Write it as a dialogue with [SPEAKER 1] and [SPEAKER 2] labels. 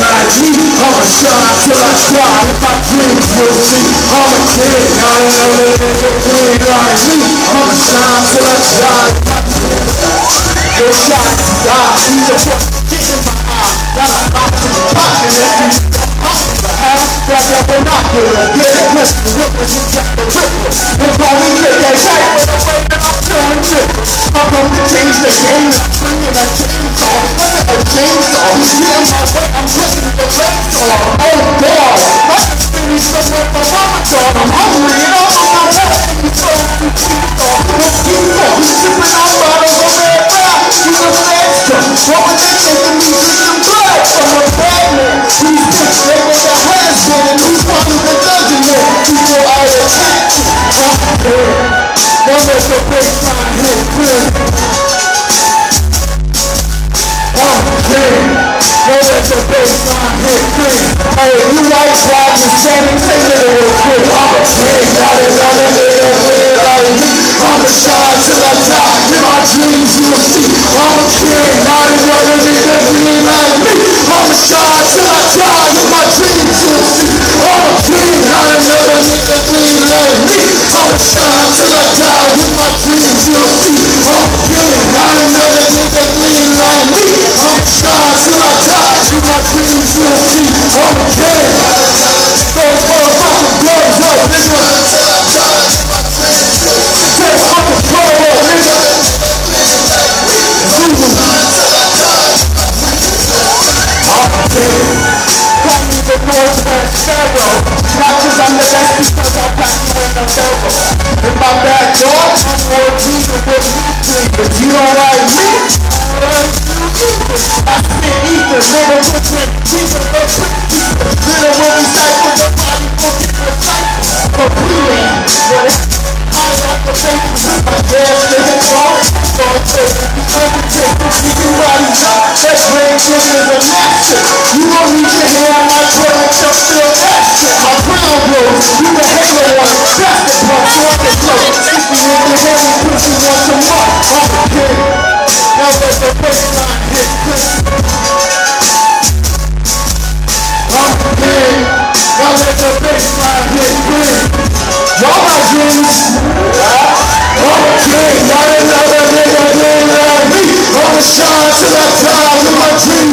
[SPEAKER 1] like me. I'ma shine till I die. If my dreams will see, I'm a king. Not another nigga queen like me. I'ma shine till I die. Your shot to die. Either one get in my eye. Got a lot to the pocket. If you grab your binocular, get it crystal, ripple, you got the ripple. If only get that right with the way that I'm feeling it. I'm gonna change the game, I'm bringing a chainsaw. Look at the chainsaw, yeah, my way, I'm putting the legs on. Oh boy, I can finish somewhere for mama dog. I'm hungry, and I'm on my way. You so chainsaw, don't keep on sipping on bottles of red rap. You a faster, what would they think of me drinking blood from a bad man? These bitch, they make a husband, and who's one of the dozen men? People out of action, don't make the baseline hit clear. Don't let the baseline hit clean. Hey, you like Roger Standing, take it real quick. I'm a king, not another nigga clean like me. I'ma shine till I die. In my dreams you'll see. I'm a king, not another nigga clean like me. I'ma shine till I die. In my dreams you'll see. I'm a king, not another nigga clean like me. I'ma shine till I die. In my dreams you'll see. I'm a king, not another nigga clean like me. I'ma shine till I die. In my dreams you'll see. I'm a king. Those motherfucking gloves up, nigga. Till I die. Take fucking control up, nigga. I'm a king. Call me the Northwest Pharaoh. Not cause I'm the best, because I'll pack you in the barrel. In my backyard, I'm more decent than you think. If you don't like me, I spit ether, little different, people go pretty. Little when we cycle, the body will get recycled. Completely, I like the baby with my dad, living wrong. Don't take it, you undertake it, you bodies up. That brain shit is a master. You don't need to hear my products, I'm still asking. My crown blows, you the halo on it. That's the pump, so I can flow. If you in the head, you push you once a month. I'm a kid. Now let the baseline hit quick. I'm a kid. Now let the baseline hit quick. Y'all my dreams. I'm a king, not another nigga doing like me. I'ma shine till I die with my dreams.